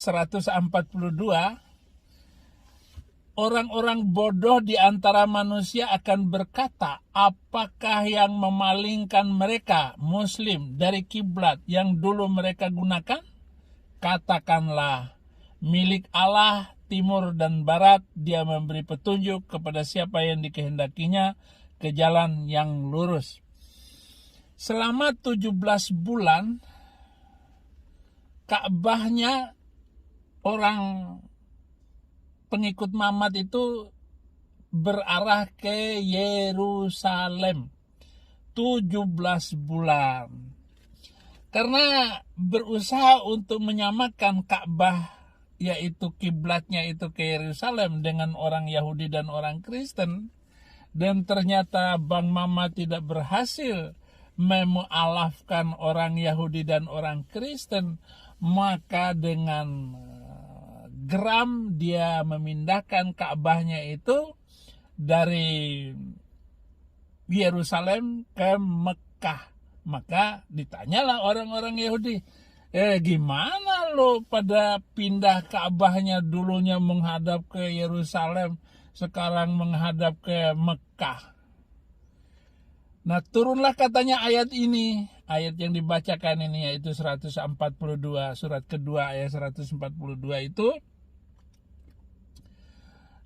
142, orang-orang bodoh di antara manusia akan berkata, apakah yang memalingkan mereka, Muslim, dari kiblat yang dulu mereka gunakan? Katakanlah, milik Allah timur dan barat, dia memberi petunjuk kepada siapa yang dikehendakinya ke jalan yang lurus. Selama 17 bulan, Ka'bahnya orang pengikut Muhammad itu berarah ke Yerusalem. 17 bulan. Karena berusaha untuk menyamakan Ka'bah, yaitu kiblatnya itu ke Yerusalem, dengan orang Yahudi dan orang Kristen. Dan ternyata Bang Muhammad tidak berhasil memualafkan orang Yahudi dan orang Kristen. Maka dengan geram dia memindahkan Ka'bahnya itu dari Yerusalem ke Mekah. Maka ditanyalah orang-orang Yahudi, gimana lo pada pindah Ka'bahnya, dulunya menghadap ke Yerusalem, sekarang menghadap ke Mekah? Nah, turunlah katanya ayat ini, ayat yang dibacakan ini, yaitu 142, surat kedua ayat 142 itu.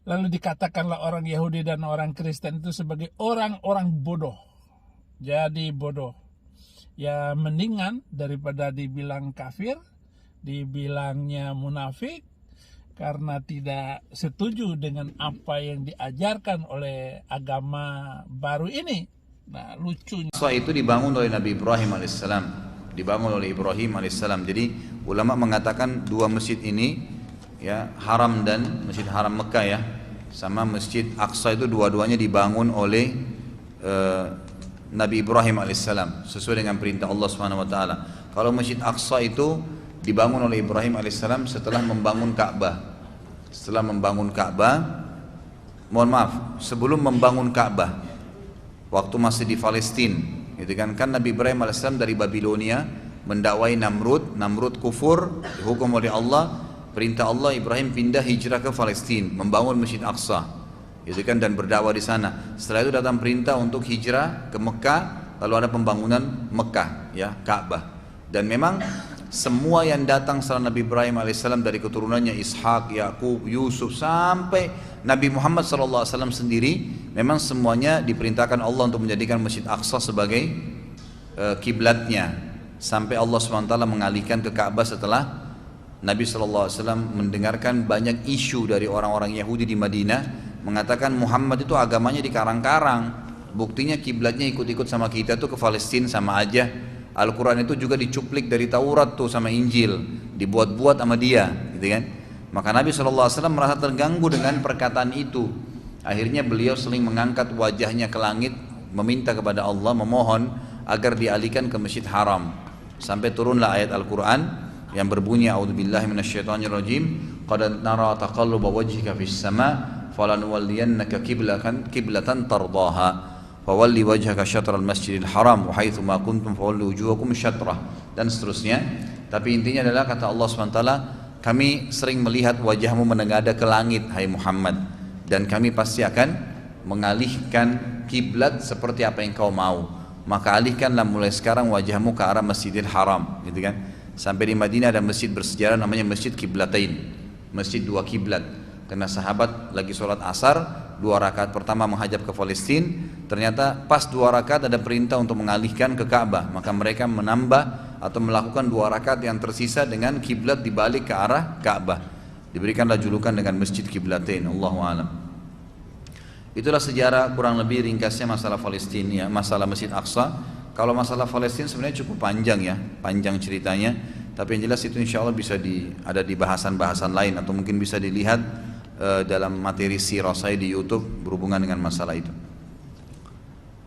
Lalu dikatakanlah orang Yahudi dan orang Kristen itu sebagai orang-orang bodoh. Jadi bodoh. Ya mendingan daripada dibilang kafir, dibilangnya munafik, karena tidak setuju dengan apa yang diajarkan oleh agama baru ini. Nah, lucunya. Itu dibangun oleh Nabi Ibrahim alaihissalam, dibangun oleh Ibrahim alaihissalam. Jadi ulama mengatakan dua masjid ini, ya, Haram dan Masjid Haram Mekah, ya, sama Masjid Aqsa itu dua-duanya dibangun oleh Nabi Ibrahim alaihissalam sesuai dengan perintah Allah Subhanahu Wa Taala. Kalau Masjid Aqsa itu dibangun oleh Ibrahim alaihissalam setelah membangun Ka'bah. Setelah membangun Ka'bah, sebelum membangun Ka'bah, waktu masih di Palestina, gitu kan Nabi Ibrahim alaihissalam dari Babilonia mendakwai Namrud kufur, dihukum oleh Allah, perintah Allah, Ibrahim pindah hijrah ke Palestina, membangun Masjid Aqsa, gitu kan, dan berdakwah di sana. Setelah itu datang perintah untuk hijrah ke Mekah, lalu ada pembangunan Mekah, ya, Ka'bah. Dan memang semua yang datang setelah Nabi Ibrahim alaihissalam dari keturunannya Ishak, Yakub, Yusuf sampai Nabi Muhammad SAW sendiri, memang semuanya diperintahkan Allah untuk menjadikan Masjid Aqsa sebagai kiblatnya, sampai Allah SWT mengalihkan ke Ka'bah setelah Nabi SAW mendengarkan banyak isu dari orang-orang Yahudi di Madinah mengatakan Muhammad itu agamanya di karang-karang, buktinya kiblatnya ikut-ikut sama kita tuh ke Palestina sama aja. Al-Quran itu juga dicuplik dari Taurat tuh sama Injil, dibuat-buat sama dia, gitu kan. Maka Nabi SAW merasa terganggu dengan perkataan itu. Akhirnya beliau sering mengangkat wajahnya ke langit, meminta kepada Allah, memohon agar dialihkan ke Masjid Haram. Sampai turunlah ayat Al-Quran yang berbunyi, A'udzubillahi minasyaitonirrajim, qad nara taqalluba wajhika fis sama' falanuwalliyannaka qiblatan tardaha. Fawalli wajhaka syatral masjidil haram wa haitsu ma kuntum fawallu wujuhakum syatrah, dan seterusnya. Tapi intinya adalah kata Allah SWT, kami sering melihat wajahmu menengadah ke langit, hai Muhammad, dan kami pasti akan mengalihkan kiblat seperti apa yang kau mau. Maka alihkanlah mulai sekarang wajahmu ke arah Masjidil Haram, gitu kan. Sampai di Madinah ada masjid bersejarah namanya Masjid Kiblatain, masjid dua kiblat. Karena sahabat lagi sholat asar, 2 rakaat pertama menghadap ke Palestina, ternyata pas 2 rakaat ada perintah untuk mengalihkan ke Ka'bah, maka mereka menambah atau melakukan 2 rakaat yang tersisa dengan kiblat dibalik ke arah Ka'bah. Diberikanlah julukan dengan Masjid Kiblatain. Allahu a'lam. Itulah sejarah kurang lebih ringkasnya masalah Palestina, ya, masalah Masjid Aqsa. Kalau masalah Palestina sebenarnya cukup panjang, ya, panjang ceritanya. Tapi yang jelas itu insya Allah bisa ada di bahasan-bahasan lain, atau mungkin bisa dilihat dalam materi sirah saya di YouTube berhubungan dengan masalah itu.